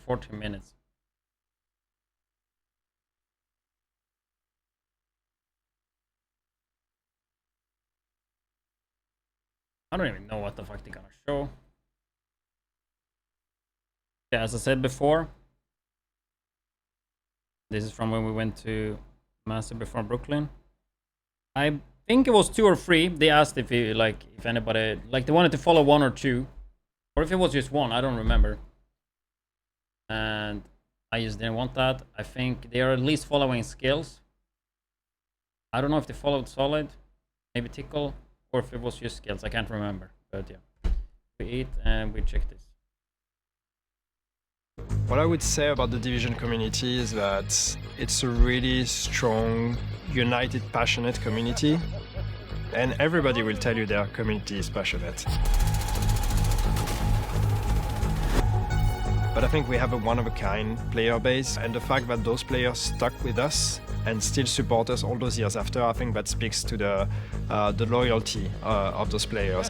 14 minutes. I don't even know what the fuck they're gonna show. Yeah, as I said before, this is from when we went to Master before Brooklyn. I think it was 2 or 3. They asked if if anybody they wanted to follow 1 or 2, or if it was just 1. I don't remember. And I just didn't want that. I think they are at least following skills. I don't know if they followed solid, maybe tickle, or if it was just skills. I can't remember. But yeah, we eat and we check this. What I would say about the Division community is that it's a really strong, united, passionate community, and everybody will tell you their community is passionate. But I think we have a one-of-a-kind player base, and the fact that those players stuck with us and still support us all those years after, I think that speaks to the loyalty of those players.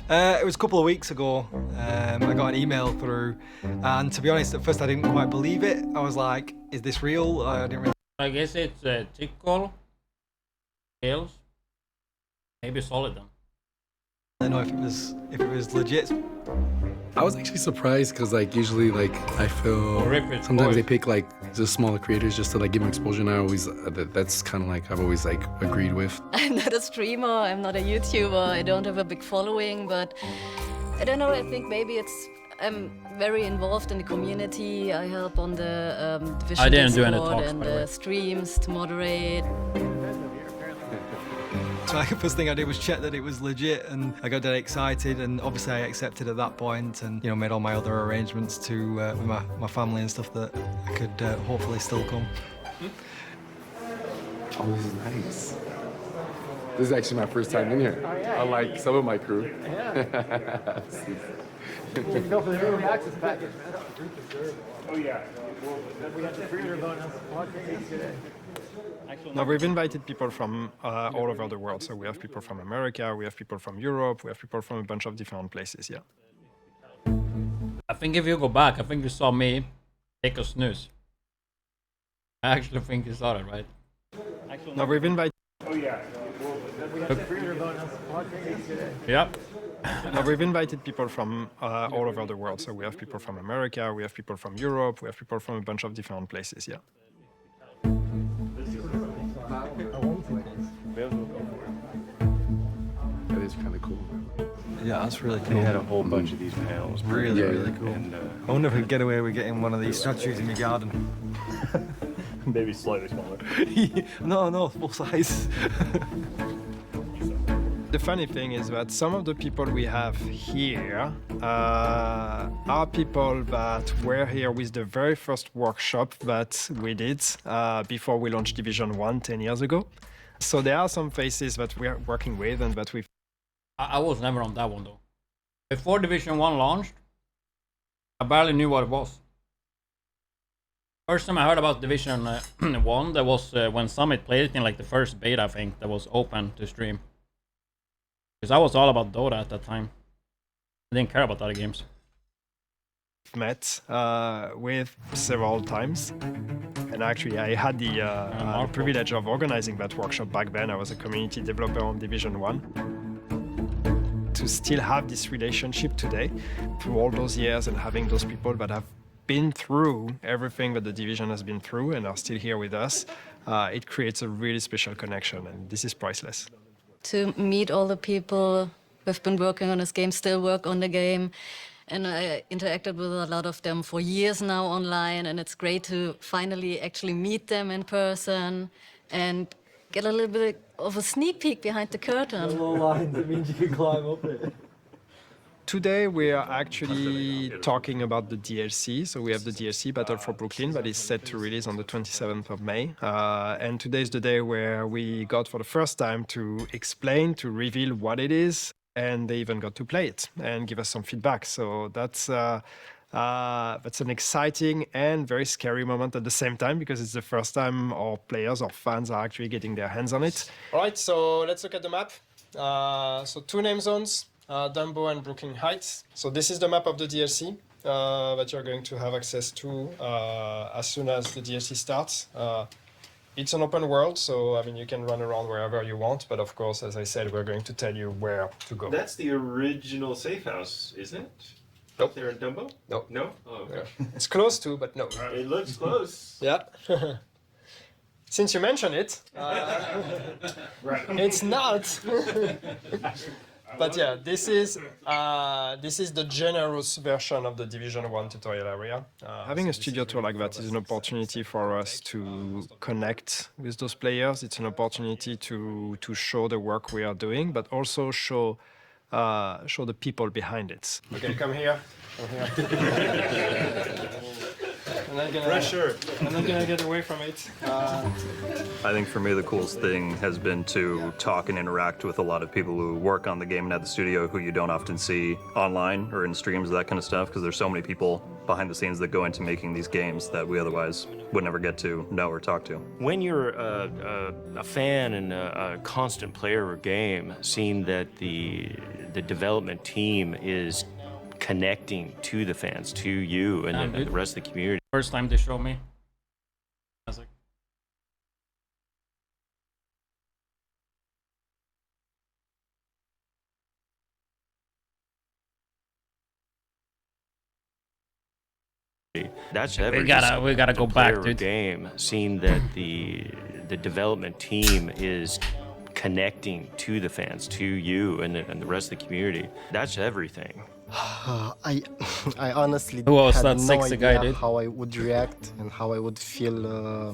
It was a couple of weeks ago. I got an email through, and to be honest, at first I didn't quite believe it. I was like, "Is this real?" I didn't really. I guess it's tickle, skills, maybe solid then. I don't know if it was legit. I was actually surprised because usually I feel sometimes they pick just smaller creators just to give them exposure, and I always that's kind of I've always agreed with. I'm not a streamer, I'm not a YouTuber, I don't have a big following, but I don't know, I think maybe I'm very involved in the community. I help on the Division Discord and the streams to moderate. So the first thing I did was check that it was legit, and I got dead excited, and obviously I accepted at that point, and made all my other arrangements to with my family and stuff that I could hopefully still come. Oh, this is nice. This is actually my first time in here. Unlike some of my crew. Yeah. You can go for the room access package, man. Oh yeah. We got the creator bonus. Now, we've invited people from all over the world. So we have people from America, we have people from Europe, we have people from a bunch of different places, yeah. I think if you go back, I think you saw me take a snooze. I actually think you saw that, right? Now, we've invited... Oh yeah. We got the creator bonus. Yep. Now, we've invited people from all over the world. So we have people from America, we have people from Europe, we have people from a bunch of different places, yeah. That is kind of cool. Yeah, that's really cool. They had a whole bunch of these panels. Really cool. And, I wonder if we could get away with getting one of these statues in my garden. maybe slightly smaller. No, full size. The funny thing is that some of the people we have here are people that were here with the very first workshop that we did before we launched Division 1 10 years ago. So there are some faces that we're working with and that we've... I was never on that one though. Before Division 1 launched, I barely knew what it was. First time I heard about Division 1, that was when Summit played it in the first beta, I think, that was open to stream. Because I was all about Dota at that time. I didn't care about other games. Met with several times, and actually I had the privilege of organizing that workshop back then. I was a community developer on Division 1. To still have this relationship today, through all those years, and having those people that have been through everything that the Division has been through and are still here with us, it creates a really special connection, and this is priceless. To meet all the people who've been working on this game, still work on the game. And I interacted with a lot of them for years now online, and it's great to finally actually meet them in person and get a little bit of a sneak peek behind the curtain. Low lines, it means you can climb up it. Today we are actually talking about the DLC. So we have the DLC Battle for Brooklyn that is set to release on the 27th of May. And today is the day where we got for the first time to explain, to reveal what it is. and they even got to play it and give us some feedback. So that's an exciting and very scary moment at the same time, because it's the first time our players or fans are actually getting their hands on it. All right, so let's look at the map. So 2 name zones, Dumbo and Brooklyn Heights. So this is the map of the DLC that you're going to have access to as soon as the DLC starts. It's an open world, so I mean you can run around wherever you want, but of course, as I said, we're going to tell you where to go. That's the original safe house, isn't it? Nope. Up there in Dumbo? Nope. No? Oh, okay. It's close to, but no. It looks close. Yeah. Since you mentioned it, it's not. But yeah, this is the generous version of the Division 1 tutorial area. Having a studio tour like that is an opportunity for us to connect with those players. It's an opportunity to show the work we are doing, but also show the people behind it. Okay, come here. Pressure. I'm not gonna get away from it. I think for me the coolest thing has been to talk and interact with a lot of people who work on the game and at the studio who you don't often see online or in streams, that kind of stuff, because there's so many people behind the scenes that go into making these games that we otherwise would never get to know or talk to. When you're a fan and a constant player of a game, seeing that the development team is connecting to the fans, to you and the rest of the community. First time they show me. I was like, That's we gotta go back to the game, seeing that the development team is connecting to the fans, to you and the rest of the community. That's everything. I honestly Who was had that no sexy idea guy, dude? how I would react and how I would feel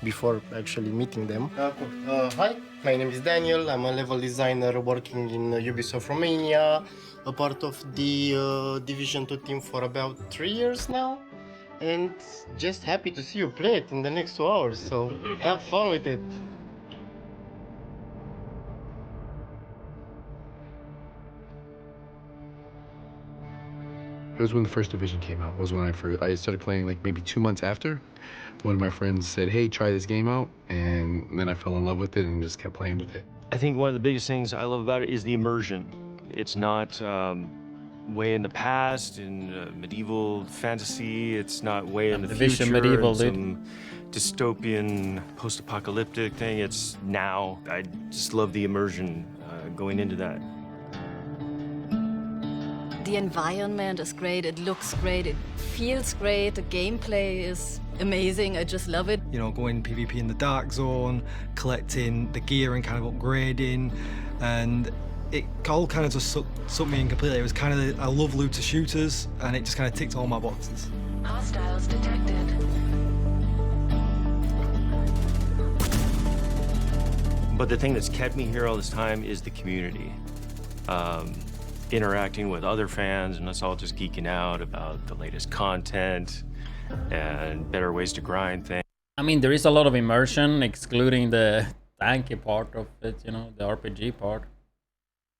before actually meeting them. Hi, my name is Daniel. I'm a level designer working in Ubisoft Romania, a part of the Division 2 team for about 3 years now. And just happy to see you play it in the next 2 hours, so have fun with it. It was when the first Division came out. It was when I started playing like maybe 2 months after. One of my friends said, hey, try this game out. And then I fell in love with it and just kept playing with it. I think one of the biggest things I love about it is the immersion. It's not way in the past, in medieval fantasy. It's not way in the Division future. medieval, some dystopian, post-apocalyptic thing. It's now. I just love the immersion going into that. The environment is great, it looks great, it feels great, the gameplay is amazing, I just love it. You know, going PvP in the dark zone, collecting the gear and kind of upgrading, and it all kind of just sucked me in completely. It was kind of, I love looter shooters, and it just kind of ticked all my boxes. Hostiles detected. But the thing that's kept me here all this time is the community. Interacting with other fans and us all just geeking out about the latest content and better ways to grind things. I mean, there is a lot of immersion, excluding the tanky part of it, you know, the RPG part.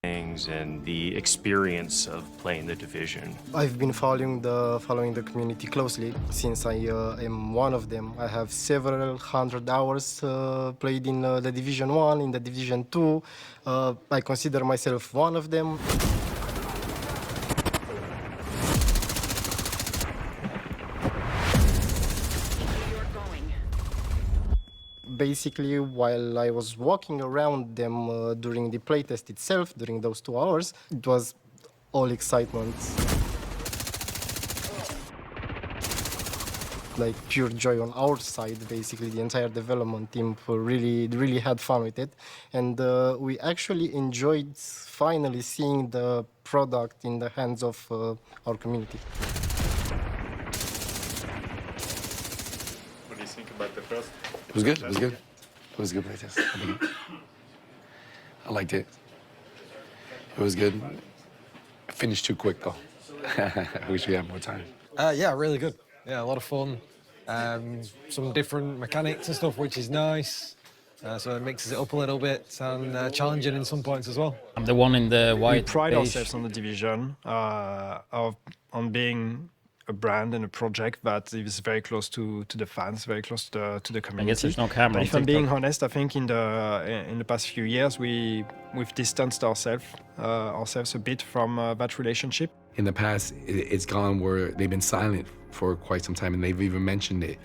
And the experience of playing the Division. I've been following the community closely since I am one of them. I have several hundred hours played in the Division 1, in the Division 2. I consider myself one of them. Basically, while I was walking around them during the playtest itself, during those 2 hours, it was all excitement. Like pure joy on our side, basically. The entire development team really had fun with it. And we actually enjoyed finally seeing the product in the hands of our community. What do you think about the first? It was good. It was good. It was a good playtest. I liked it. It was good. I finished too quick though. I wish we had more time. Yeah, really good. Yeah, a lot of fun. Some different mechanics and stuff, which is nice. so it mixes it up a little bit and challenging in some points as well. I'm the one in the We white pride beige. ourselves on the division, on being a brand and a project that is very close to the fans, very close to the community. I guess there's no camera But on if I'm being TikTok. honest, I think in the past few years we've distanced ourselves a bit from that relationship. In the past, it's gone where they've been silent for quite some time, and they've even mentioned it.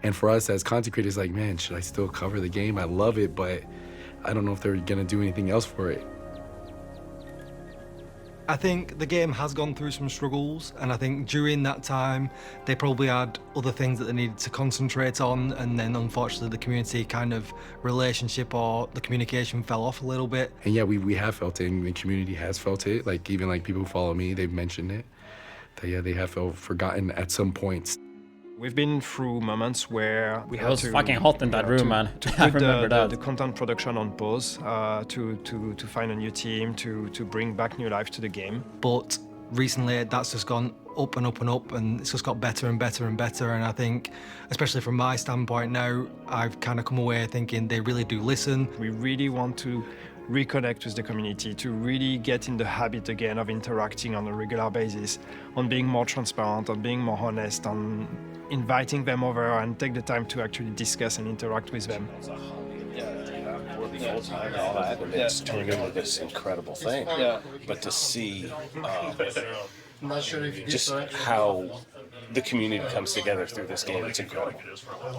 And for us as content creators, like, man, should I still cover the game? I love it, but I don't know if they're gonna do anything else for it. I think the game has gone through some struggles, and I think during that time they probably had other things that they needed to concentrate on, and then unfortunately the community kind of relationship or the communication fell off a little bit. And yeah, we have felt it, and the community has felt it. Like, even like people who follow me, they've mentioned it. That yeah, they have felt forgotten at some points. We've been through moments where we had was to fucking hot in that room, man. To I put remember that. the content production on pause, to find a new team, to bring back new life to the game. But recently that's just gone up and up and up, and it's just got better and better and better. And I think, especially from my standpoint now, I've kind of come away thinking they really do listen. We really want to reconnect with the community, to really get in the habit again of interacting on a regular basis, on being more transparent, on being more honest, on inviting them over and take the time to actually discuss and interact with them. Full-time and all that, and it's turned into this incredible thing. But to see just how the community comes together through this game, it's incredible.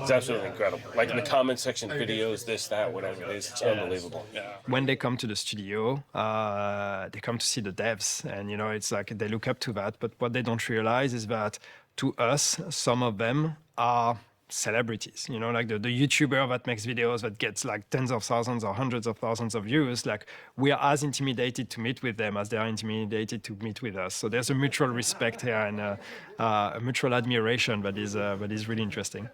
It's absolutely incredible. Like in the comment section, videos, this, that, whatever it is, it's unbelievable. When they come to the studio, they come to see the devs, and you know, it's like they look up to that. But what they don't realize is that to us, some of them are celebrities, you know, like the YouTuber that makes videos that gets like tens of thousands or hundreds of thousands of views. Like, we are as intimidated to meet with them as they are intimidated to meet with us. So there's a mutual respect here and a mutual admiration that is really interesting.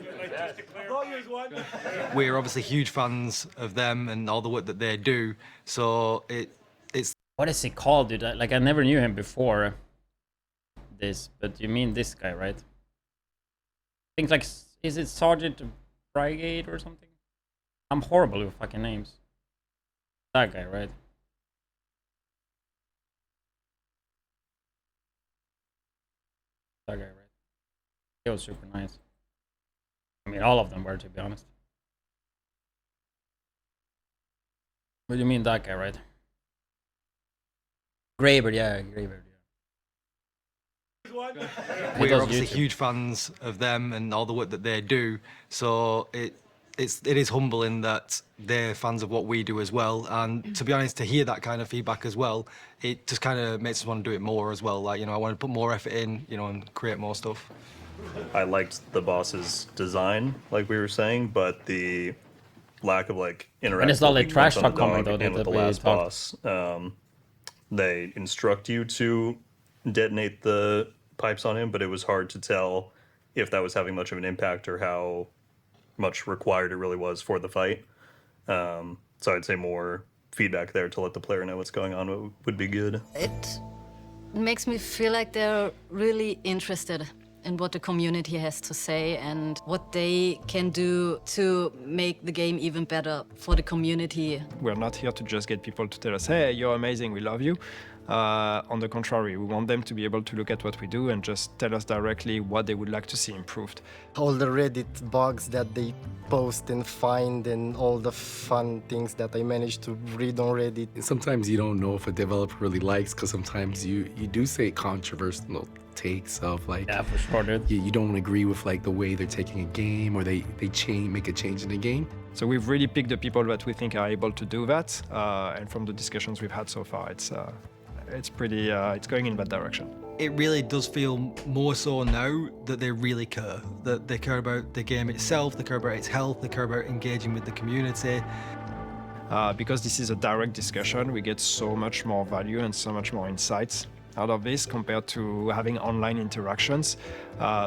We're obviously huge fans of them and all the work that they do. So it's. What is he called, dude? Like, I never knew him before this, but you mean this guy, right? I think, like, is it Sergeant Brigade or something? I'm horrible with fucking names. That guy, right? That guy, right? He was super nice. I mean, all of them were, to be honest. What do you mean, that guy, right? Greybeard, yeah, Greybeard. We're obviously huge fans of them and all the work that they do. So it is humbling that they're fans of what we do as well. And to be honest, to hear that kind of feedback as well, it just kind of makes us want to do it more as well. Like, you know, I want to put more effort in, you know, and create more stuff. I liked the boss's design, like we were saying, but the lack of like interaction. And it's not like trash talk coming though. And with the last boss, they instruct you to detonate the pipes on him, but it was hard to tell if that was having much of an impact or how much required it really was for the fight. So I'd say more feedback there to let the player know what's going on would be good. It makes me feel like they're really interested in what the community has to say and what they can do to make the game even better for the community. We're not here to just get people to tell us, hey, you're amazing, we love you. On the contrary, we want them to be able to look at what we do and just tell us directly what they would like to see improved. All the Reddit bugs that they post and find, and all the fun things that I managed to read on Reddit. Sometimes you don't know if a developer really likes, because sometimes you do say controversial takes of like, yeah, for sure, dude. You don't agree with like the way they're taking a game, or they make a change in the game. So we've really picked the people that we think are able to do that, and from the discussions we've had so far, it's pretty, it's going in that direction. It really does feel more so now that they really care. That they care about the game itself, they care about its health, they care about engaging with the community. Because this is a direct discussion, we get so much more value and so much more insights out of this compared to having online interactions.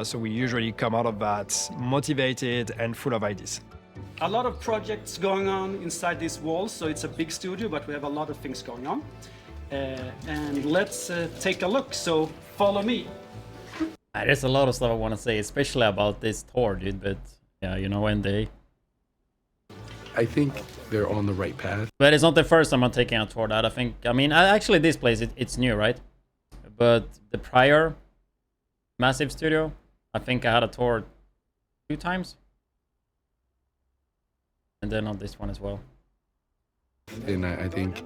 So we usually come out of that motivated and full of ideas. A lot of projects going on inside these walls, so it's a big studio, but we have a lot of things going on. And let's take a look, so follow me. There's a lot of stuff I want to say, especially about this tour, dude, but yeah, you know, when they... I think they're on the right path. But it's not the first time I'm taking a tour that. I mean, actually this place, it's new, right? But the prior Massive Studio, I think I had a tour 2 times. And then on this one as well. And I think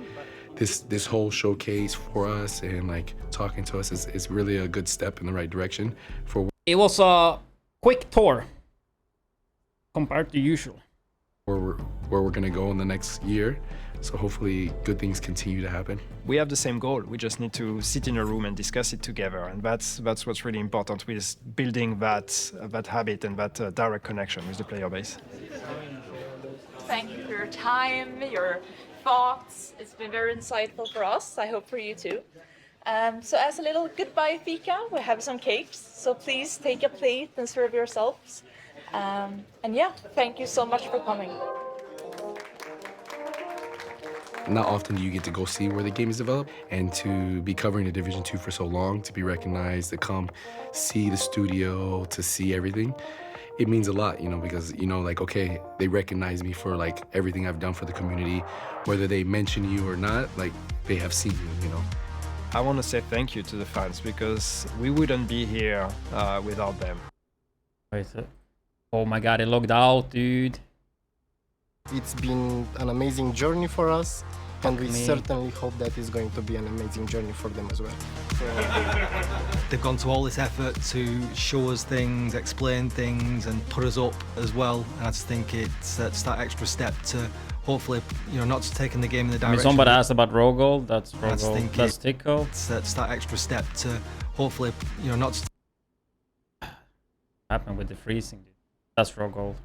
this whole showcase for us and like talking to us is really a good step in the right direction for. It was a quick tour compared to usual. Where we're gonna go in the next year, so hopefully good things continue to happen. We have the same goal. We just need to sit in a room and discuss it together, and that's what's really important with building that habit and that direct connection with the player base. Thank you for your time, your thoughts. It's been very insightful for us. I hope for you too. So as a little goodbye fika, we have some cakes. So please take a plate and serve yourselves. And yeah, thank you so much for coming. Not often do you get to go see where the game is developed, and to be covering the Division 2 for so long, to be recognized, to come see the studio, to see everything, it means a lot, you know, because, you know, like, okay, they recognize me for like everything I've done for the community, whether they mention you or not, like they have seen you, you know. I want to say thank you to the fans because we wouldn't be here without them. Wait, oh my god, it logged out, dude. It's been an amazing journey for us, and we me. certainly hope that it's going to be an amazing journey for them as well. They've gone to all this effort to show us things, explain things, and put us up as well. And I just think it's that extra step to hopefully, you know, not just taking the game in the I direction. mean, somebody asked about Rogol. That's I just Rogol. think That's Tico. It's that extra step to hopefully, you know, not just Happened with the freezing, dude. That's Rogol.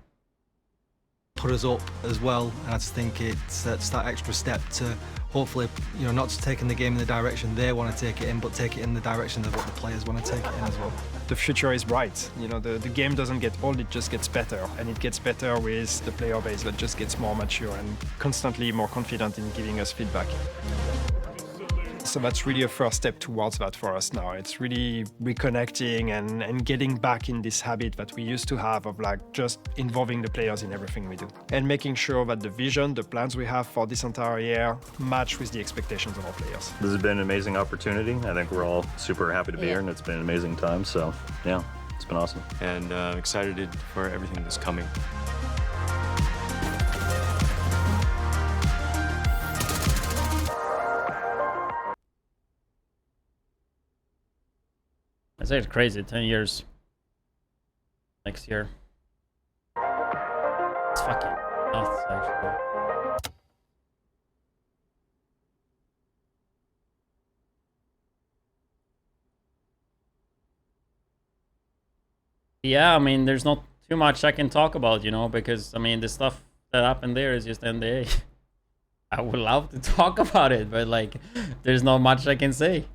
put us up as well. And I just think it's that extra step to hopefully, you know, not just taking the game in the direction they want to take it in, but take it in the direction of what the players want to take it in as well. The future is bright. You know, the game doesn't get old, it just gets better. And it gets better with the player base that just gets more mature and constantly more confident in giving us feedback. So that's really a first step towards that for us now. It's really reconnecting and getting back in this habit that we used to have of like just involving the players in everything we do. And making sure that the vision, the plans we have for this entire year match with the expectations of our players. This has been an amazing opportunity. I think we're all super happy to be here, and it's been an amazing time. So, yeah, it's been awesome. And excited for everything that's coming. I say it's crazy. 10 years next year. It's fucking nuts, actually. Yeah, I mean, there's not too much I can talk about, you know, because, I mean, the stuff that happened there is just NDA. I would love to talk about it, but, like, there's not much I can say.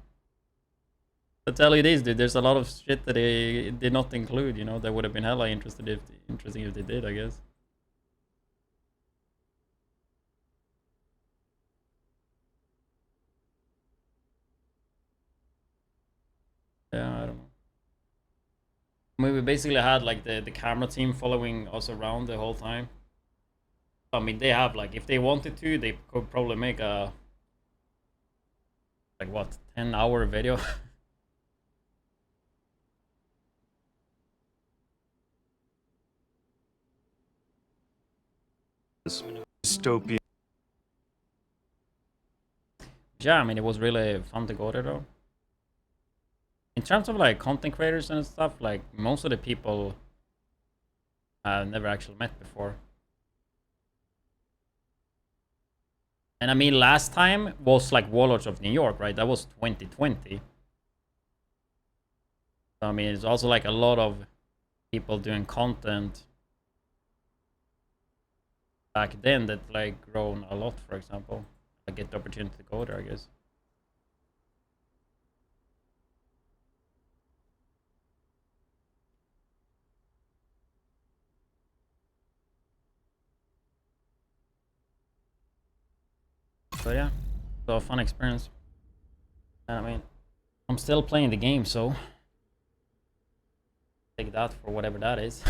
To tell you this, dude, there's a lot of shit that they did not include, you know, that would have been hella interesting if they did, I guess. Yeah, I don't know. I mean, we basically had like the camera team following us around the whole time. I mean, they have like, if they wanted to, they could probably make a like what, 10-hour video. Dystopia. Yeah, I mean, it was really fun to go there though. In terms of like content creators and stuff, like most of the people I've never actually met before. And I mean, last time was like Warlords of New York, right? That was 2020. So, I mean, it's also like a lot of people doing content back then that like grown a lot, for example. I get the opportunity to go there, I guess. So yeah, so a fun experience. And I mean, I'm still playing the game, so take that for whatever that is.